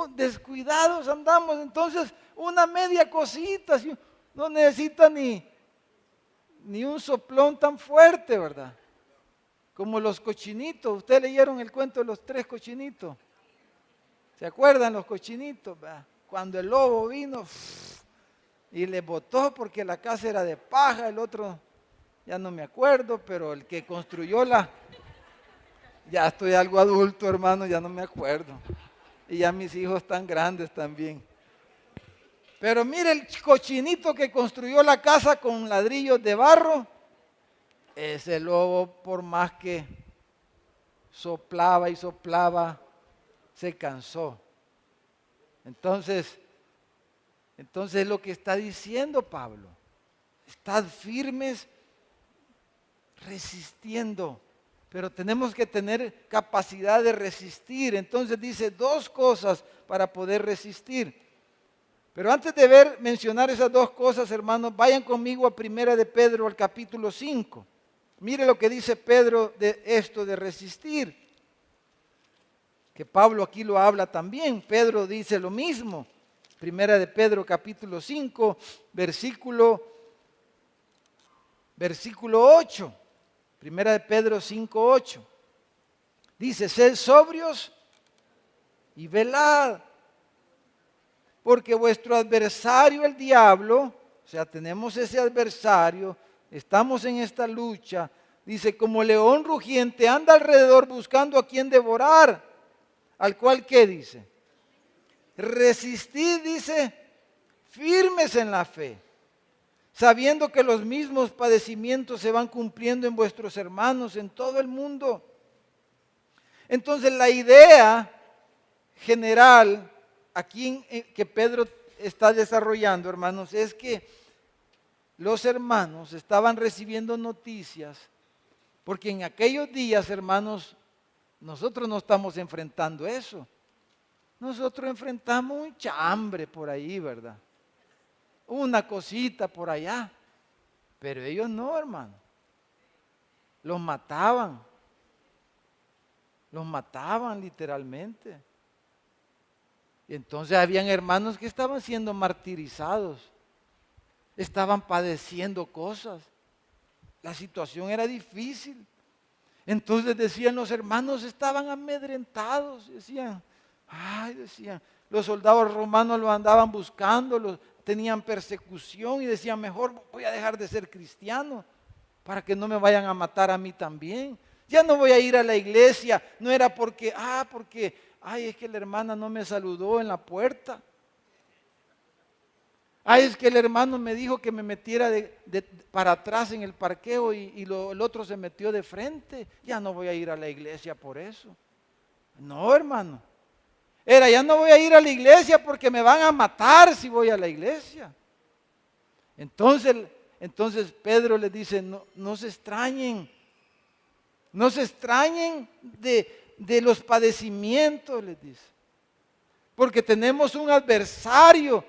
Descuidados andamos. Entonces, una media cosita, si no necesita ni un soplón tan fuerte, ¿verdad? como los cochinitos. ¿Ustedes leyeron el cuento de los 3 cochinitos? ¿Se acuerdan los cochinitos? Cuando el lobo vino y le botó porque la casa era de paja, el otro, ya no me acuerdo, pero el que construyó ya estoy algo adulto, hermano, ya no me acuerdo. Y ya mis hijos están grandes también. Pero mire el cochinito que construyó la casa con ladrillos de barro, ese lobo, por más que soplaba y soplaba, se cansó. Entonces lo que está diciendo Pablo, estad firmes resistiendo, pero tenemos que tener capacidad de resistir. Entonces dice 2 cosas para poder resistir. Pero antes de mencionar esas 2 cosas, hermanos, vayan conmigo a Primera de Pedro, al capítulo 5. Mire lo que dice Pedro de esto de resistir, que Pablo aquí lo habla también. Pedro dice lo mismo. Primera de Pedro, capítulo 5, versículo 8. Primera de Pedro 5, 8. Dice, sed sobrios y velad, porque vuestro adversario, el diablo, o sea, tenemos ese adversario, estamos en esta lucha, dice, como león rugiente, anda alrededor buscando a quien devorar, al cual, ¿qué dice? Resistid, dice, firmes en la fe, sabiendo que los mismos padecimientos se van cumpliendo en vuestros hermanos en todo el mundo. Entonces la idea general aquí que Pedro está desarrollando, hermanos, es que los hermanos estaban recibiendo noticias, porque en aquellos días, hermanos, nosotros no estamos enfrentando eso. Nosotros enfrentamos un chambre por ahí, ¿verdad? Una cosita por allá, pero ellos no, hermano. Los mataban literalmente. Y entonces habían hermanos que estaban siendo martirizados, estaban padeciendo cosas. La situación era difícil. Entonces decían, los hermanos estaban amedrentados, decían, los soldados romanos lo andaban buscando, tenían persecución y decían, mejor voy a dejar de ser cristiano para que no me vayan a matar a mí también. Ya no voy a ir a la iglesia, no era porque es que la hermana no me saludó en la puerta. Es que el hermano me dijo que me metiera para atrás en el parqueo y el otro se metió de frente. Ya no voy a ir a la iglesia por eso. No, hermano. Ya no voy a ir a la iglesia porque me van a matar si voy a la iglesia. Entonces Pedro les dice, no se extrañen. No se extrañen de los padecimientos, les dice. Porque tenemos un adversario.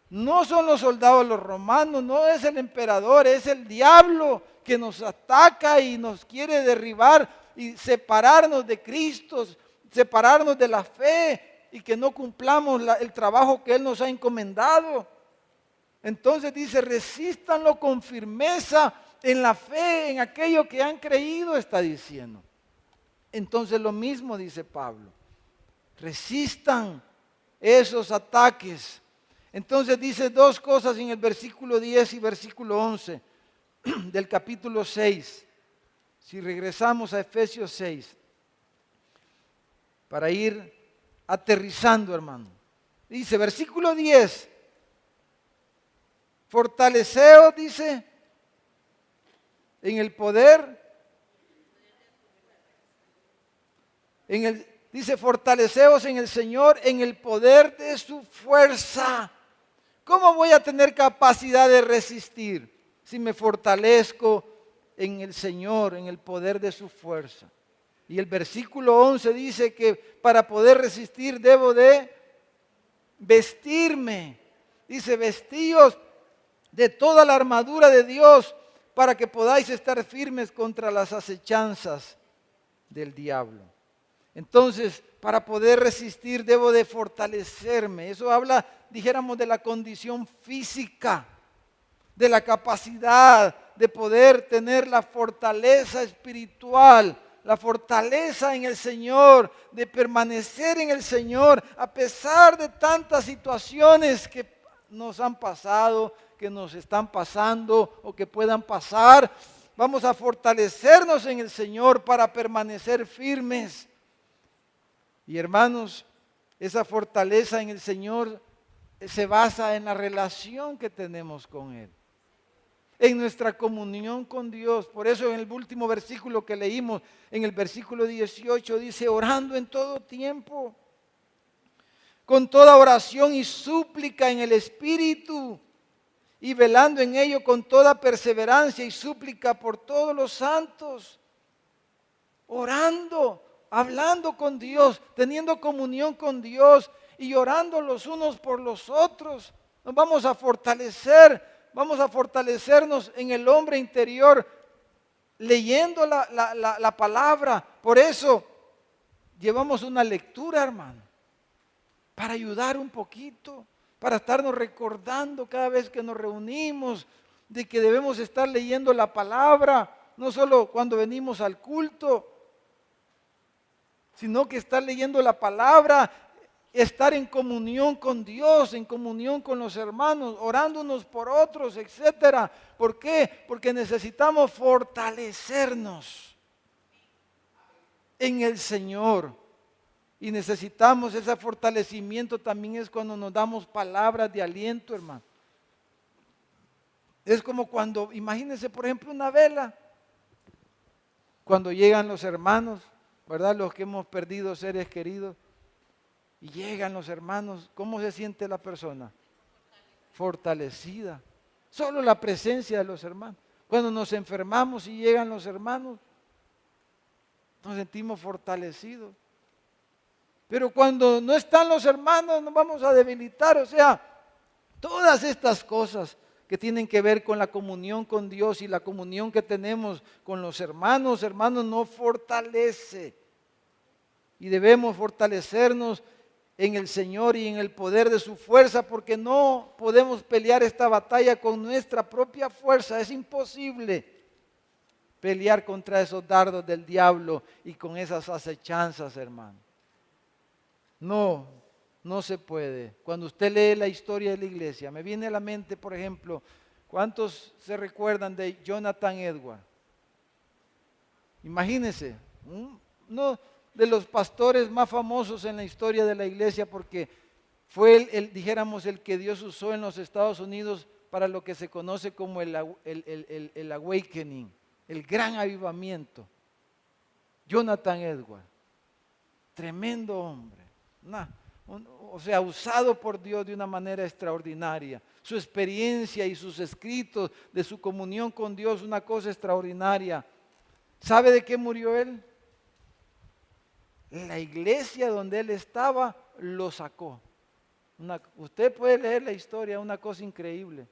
No son los soldados los romanos, no es el emperador, es el diablo que nos ataca y nos quiere derribar y separarnos de Cristo, separarnos de la fe y que no cumplamos el trabajo que Él nos ha encomendado. Entonces dice, resístanlo con firmeza en la fe, en aquello que han creído, está diciendo. Entonces lo mismo dice Pablo, resistan esos ataques. Entonces dice 2 cosas en el versículo 10 y versículo 11 del capítulo 6. Si regresamos a Efesios 6, para ir aterrizando, hermano. Dice, versículo 10, fortaleceos, dice, en el poder, dice, fortaleceos en el Señor, en el poder de su fuerza. ¿Cómo voy a tener capacidad de resistir si me fortalezco en el Señor, en el poder de su fuerza? Y el versículo 11 dice que para poder resistir debo de vestirme. Dice, vestíos de toda la armadura de Dios para que podáis estar firmes contra las acechanzas del diablo. Entonces, para poder resistir debo de fortalecerme. Eso habla, dijéramos, de la condición física, de la capacidad de poder tener la fortaleza espiritual la fortaleza en el Señor, de permanecer en el Señor, a pesar de tantas situaciones que nos han pasado, que nos están pasando o que puedan pasar. Vamos a fortalecernos en el Señor para permanecer firmes. Y hermanos, esa fortaleza en el Señor se basa en la relación que tenemos con Él, en nuestra comunión con Dios. Por eso en el último versículo que leímos, en el versículo 18, dice: orando en todo tiempo, con toda oración y súplica en el Espíritu, y velando en ello con toda perseverancia y súplica por todos los santos. Orando, hablando con Dios, teniendo comunión con Dios y orando los unos por los otros. Nos vamos a fortalecer, vamos a fortalecernos en el hombre interior, leyendo la palabra. Por eso llevamos una lectura, hermano, para ayudar un poquito, para estarnos recordando cada vez que nos reunimos de que debemos estar leyendo la palabra, no solo cuando venimos al culto, sino que estar leyendo la palabra, estar en comunión con Dios, en comunión con los hermanos, orando unos por otros, etcétera. ¿Por qué? Porque necesitamos fortalecernos en el Señor. Y necesitamos ese fortalecimiento también es cuando nos damos palabras de aliento, hermano. Es como cuando, imagínense por ejemplo una vela, cuando llegan los hermanos, ¿verdad? Los que hemos perdido seres queridos, y llegan los hermanos, ¿cómo se siente la persona? Fortalecida. Solo la presencia de los hermanos. Cuando nos enfermamos y llegan los hermanos, nos sentimos fortalecidos. Pero cuando no están los hermanos nos vamos a debilitar. O sea, todas estas cosas que tienen que ver con la comunión con Dios y la comunión que tenemos con los hermanos, nos fortalece. Y debemos fortalecernos en el Señor y en el poder de su fuerza, porque no podemos pelear esta batalla con nuestra propia fuerza. Es imposible pelear contra esos dardos del diablo y con esas acechanzas, hermano. No se puede. Cuando usted lee la historia de la iglesia, me viene a la mente, por ejemplo, ¿cuántos se recuerdan de Jonathan Edwards? Imagínense, uno de los pastores más famosos en la historia de la iglesia, porque fue dijéramos, el que Dios usó en los Estados Unidos para lo que se conoce como el awakening, el gran avivamiento. Jonathan Edwards, tremendo hombre. O sea, usado por Dios de una manera extraordinaria. Su experiencia y sus escritos de su comunión con Dios, una cosa extraordinaria. ¿Sabe de qué murió él? La iglesia donde él estaba lo sacó. Usted puede leer la historia, una cosa increíble.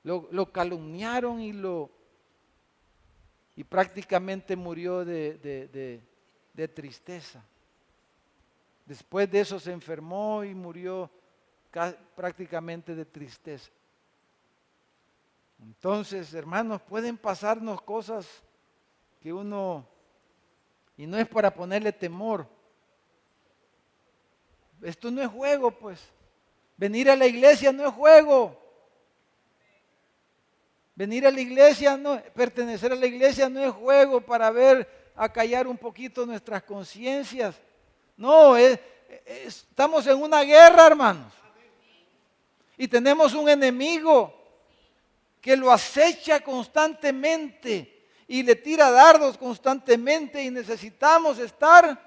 Lo calumniaron y prácticamente murió de tristeza. Después de eso se enfermó y murió prácticamente de tristeza. Entonces, hermanos, pueden pasarnos cosas que uno, y no es para ponerle temor. Esto no es juego, pues. Venir a la iglesia no es juego. Venir a la iglesia, pertenecer a la iglesia no es juego para acallar un poquito nuestras conciencias. No, estamos en una guerra, hermanos. Y tenemos un enemigo que lo acecha constantemente y le tira dardos constantemente, y necesitamos estar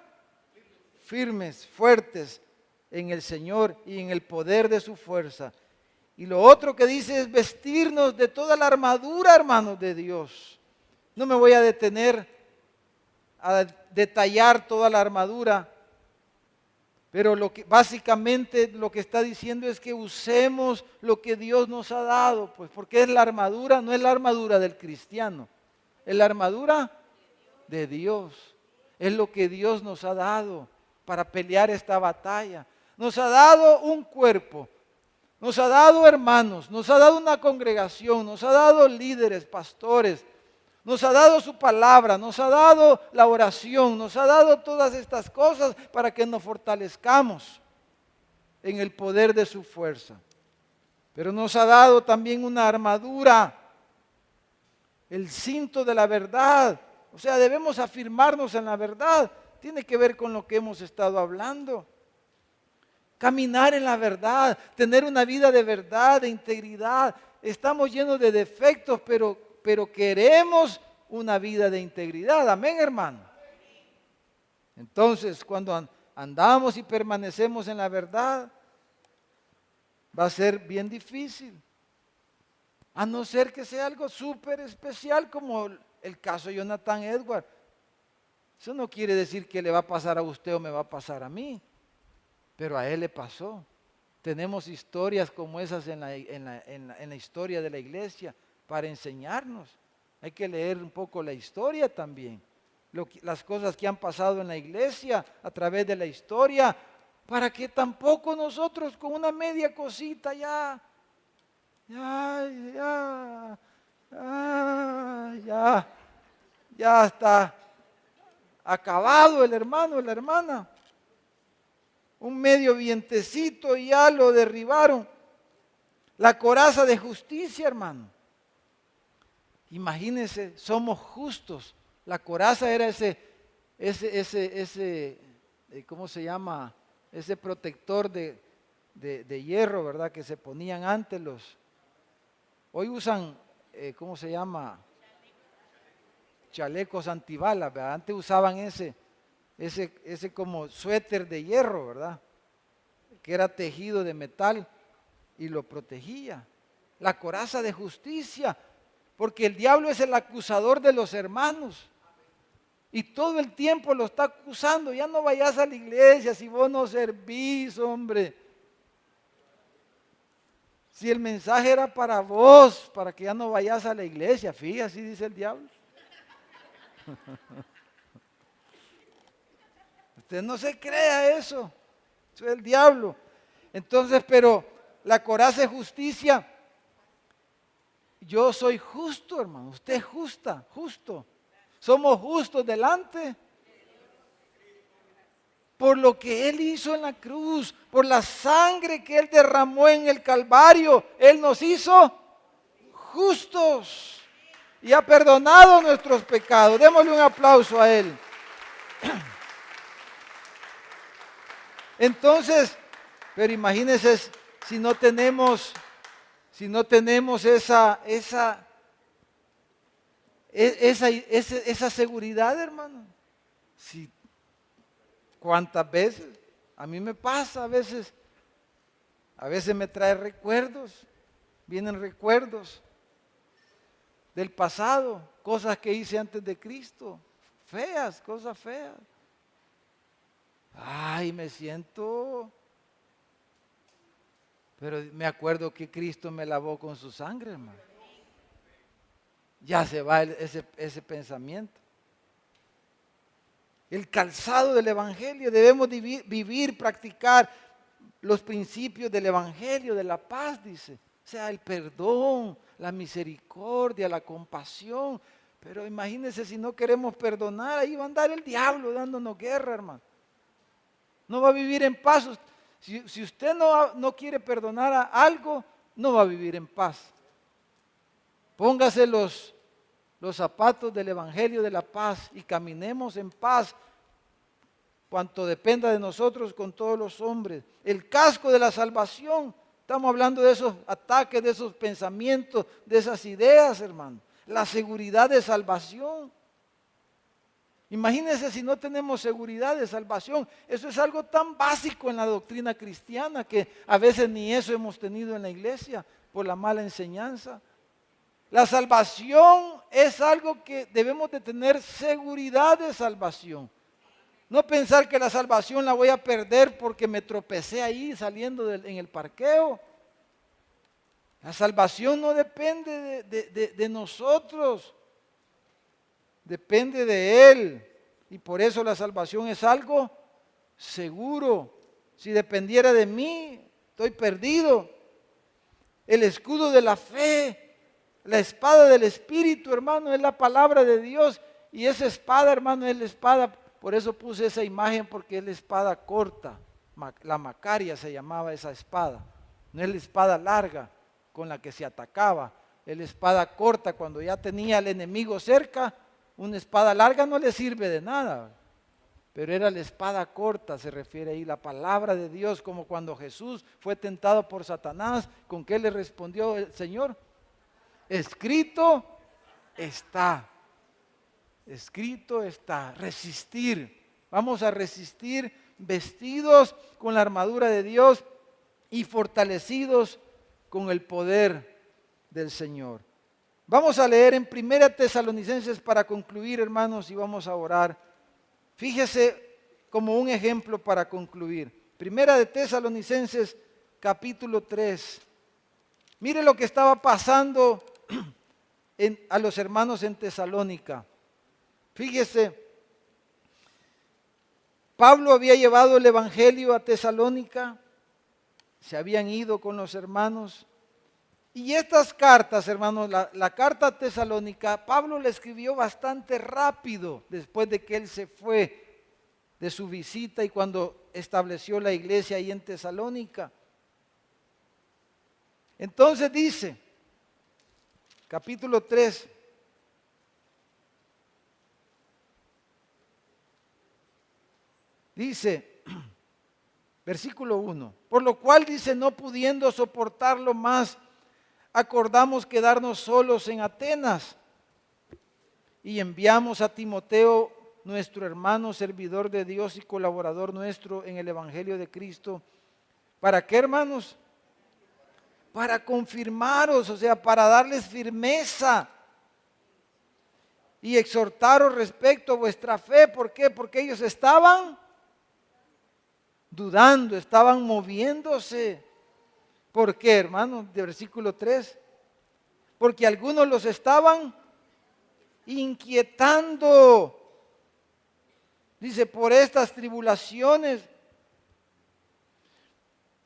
firmes, fuertes en el Señor y en el poder de su fuerza. Y lo otro que dice es vestirnos de toda la armadura, hermanos, de Dios. No me voy a detener a detallar toda la armadura, pero básicamente lo que está diciendo es que usemos lo que Dios nos ha dado, pues, porque es la armadura, no es la armadura del cristiano, es la armadura de Dios. Es lo que Dios nos ha dado para pelear esta batalla. Nos ha dado un cuerpo, nos ha dado hermanos, nos ha dado una congregación, nos ha dado líderes, pastores, Nos ha dado su palabra, nos ha dado la oración, nos ha dado todas estas cosas para que nos fortalezcamos en el poder de su fuerza. Pero nos ha dado también una armadura, el cinto de la verdad. O sea, debemos afirmarnos en la verdad. Tiene que ver con lo que hemos estado hablando. Caminar en la verdad, tener una vida de verdad, de integridad. Estamos llenos de defectos, pero queremos una vida de integridad. Amén, hermano. Entonces, cuando andamos y permanecemos en la verdad, va a ser bien difícil. A no ser que sea algo súper especial como el caso de Jonathan Edwards. Eso no quiere decir que le va a pasar a usted o me va a pasar a mí, pero a él le pasó. Tenemos historias como esas en la historia de la iglesia para enseñarnos. Hay que leer un poco la historia también, las cosas que han pasado en la iglesia a través de la historia, para que tampoco nosotros con una media cosita ya está acabado el hermano, la hermana. Un medio vientecito y ya lo derribaron. La coraza de justicia, hermano. Imagínense, somos justos. La coraza era ese, ¿cómo se llama? Ese protector de hierro, ¿verdad? Que se ponían antes hoy usan, ¿cómo se llama? Chalecos antibalas, ¿verdad? Antes usaban ese como suéter de hierro, ¿verdad? Que era tejido de metal y lo protegía. La coraza de justicia, porque el diablo es el acusador de los hermanos. Y todo el tiempo lo está acusando. Ya no vayas a la iglesia si vos no servís, hombre. Si el mensaje era para vos, para que ya no vayas a la iglesia, fíjate, así dice el diablo. Usted no se crea eso. Eso es el diablo. Entonces, pero la coraza de justicia. Yo soy justo, hermano. Usted es justo. Somos justos delante por lo que Él hizo en la cruz, por la sangre que Él derramó en el Calvario. Él nos hizo justos y ha perdonado nuestros pecados. Démosle un aplauso a Él. Entonces, pero imagínense si no tenemos esa seguridad, hermano. Si, ¿cuántas veces? A mí me pasa a veces me trae recuerdos, vienen recuerdos del pasado, cosas que hice antes de Cristo, cosas feas. Ay, me siento, pero me acuerdo que Cristo me lavó con su sangre, hermano. Ya se va ese pensamiento. El calzado del Evangelio, debemos vivir, practicar los principios del Evangelio, de la paz, dice. O sea, el perdón, la misericordia, la compasión. Pero imagínense si no queremos perdonar, ahí va a andar el diablo dándonos guerra, hermano. No va a vivir en paz. Si usted no quiere perdonar a algo, no va a vivir en paz. Póngase los zapatos del Evangelio de la paz y caminemos en paz, cuanto dependa de nosotros con todos los hombres. El casco de la salvación, estamos hablando de esos ataques, de esos pensamientos, de esas ideas, hermano. La seguridad de salvación. Imagínense si no tenemos seguridad de salvación. Eso es algo tan básico en la doctrina cristiana que a veces ni eso hemos tenido en la iglesia por la mala enseñanza. La salvación es algo que debemos de tener seguridad de salvación. No pensar que la salvación la voy a perder porque me tropecé ahí saliendo en el parqueo. La salvación no depende de nosotros, depende de Él. Y por eso la salvación es algo seguro. Si dependiera de mí, estoy perdido. El escudo de la fe. La espada del Espíritu, hermano, es la palabra de Dios. Y esa espada, hermano, es la espada. Por eso puse esa imagen, porque es la espada corta. La Macaria se llamaba esa espada. No es la espada larga con la que se atacaba. Es la espada corta cuando ya tenía al enemigo cerca. Una espada larga no le sirve de nada. Pero era la espada corta, se refiere ahí, la palabra de Dios, como cuando Jesús fue tentado por Satanás. ¿Con qué le respondió el Señor? Escrito está. Escrito está. Resistir. Vamos a resistir vestidos con la armadura de Dios y fortalecidos con el poder del Señor. Vamos a leer en 1 Tesalonicenses para concluir, hermanos, y vamos a orar. Fíjese como un ejemplo para concluir. 1 Tesalonicenses capítulo 3. Mire lo que estaba pasando a los hermanos en Tesalónica. Fíjese, Pablo había llevado el evangelio a Tesalónica, se habían ido con los hermanos. Y estas cartas, hermanos, la carta a Tesalónica, Pablo la escribió bastante rápido después de que él se fue de su visita y cuando estableció la iglesia ahí en Tesalónica. Entonces dice, capítulo 3, dice, versículo 1, por lo cual dice, no pudiendo soportarlo más, acordamos quedarnos solos en Atenas y enviamos a Timoteo, nuestro hermano, servidor de Dios y colaborador nuestro en el Evangelio de Cristo. ¿Para qué, hermanos? Para confirmaros, o sea, para darles firmeza y exhortaros respecto a vuestra fe. ¿Por qué? Porque ellos estaban dudando, estaban moviéndose. ¿Por qué, hermano? De versículo 3. Porque algunos los estaban inquietando. Dice, por estas tribulaciones.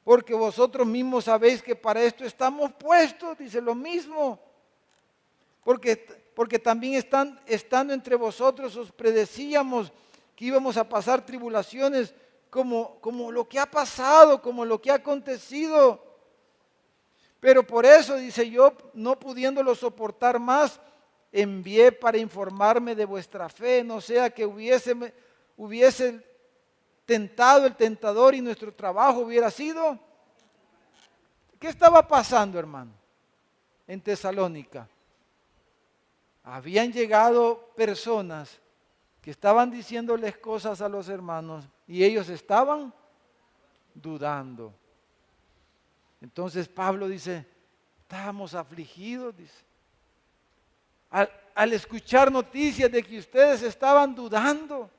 Porque vosotros mismos sabéis que para esto estamos puestos. Dice lo mismo. Porque también estando entre vosotros os predecíamos que íbamos a pasar tribulaciones como lo que ha pasado, como lo que ha acontecido. Pero por eso, dice yo, no pudiéndolo soportar más, envié para informarme de vuestra fe, no sea que hubiese tentado el tentador y nuestro trabajo hubiera sido. ¿Qué estaba pasando, hermano? En Tesalónica. Habían llegado personas que estaban diciéndoles cosas a los hermanos y ellos estaban dudando. Entonces Pablo dice, estábamos afligidos, dice. Al escuchar noticias de que ustedes estaban dudando,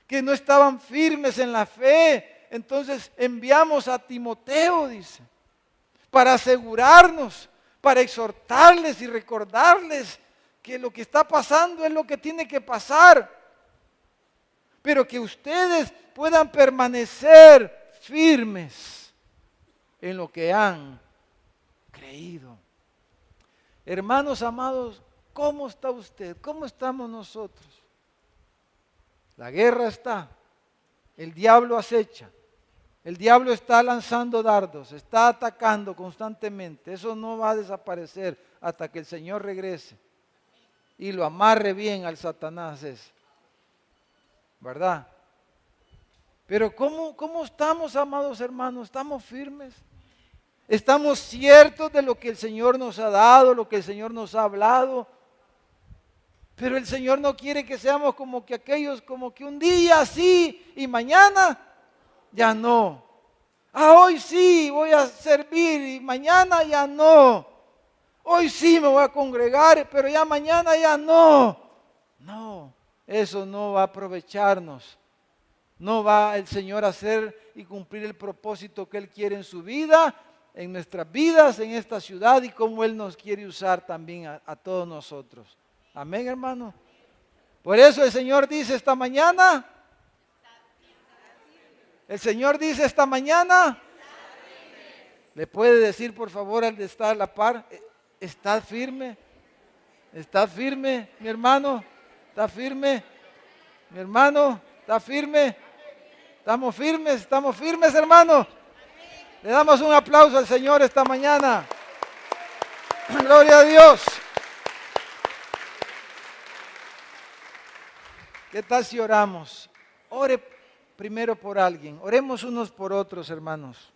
que no estaban firmes en la fe, entonces enviamos a Timoteo, dice, para asegurarnos, para exhortarles y recordarles que lo que está pasando es lo que tiene que pasar, pero que ustedes puedan permanecer firmes en lo que han creído. Hermanos amados, ¿cómo está usted? ¿Cómo estamos nosotros? La guerra está, el diablo acecha, el diablo está lanzando dardos, está atacando constantemente. Eso no va a desaparecer hasta que el Señor regrese y lo amarre bien al Satanás ese, ¿verdad? Pero ¿cómo estamos, amados hermanos? ¿Estamos firmes? ¿Estamos ciertos de lo que el Señor nos ha dado, lo que el Señor nos ha hablado? Pero el Señor no quiere que seamos como que aquellos, como que un día sí y mañana ya no. Hoy sí voy a servir y mañana ya no. Hoy sí me voy a congregar, pero ya mañana ya no. No, eso no va a aprovecharnos. No va el Señor a hacer y cumplir el propósito que Él quiere en su vida, en nuestras vidas, en esta ciudad y como Él nos quiere usar también a todos nosotros. Amén, hermano. Por eso el Señor dice esta mañana. El Señor dice esta mañana. ¿Le puede decir por favor al de estar a la par? ¿Estás firme? ¿Estás firme, mi hermano? ¿Estás firme? Mi hermano, ¿estás firme? Estamos firmes, hermano. Le damos un aplauso al Señor esta mañana. Gloria a Dios. ¿Qué tal si oramos? Ore primero por alguien. Oremos unos por otros, hermanos.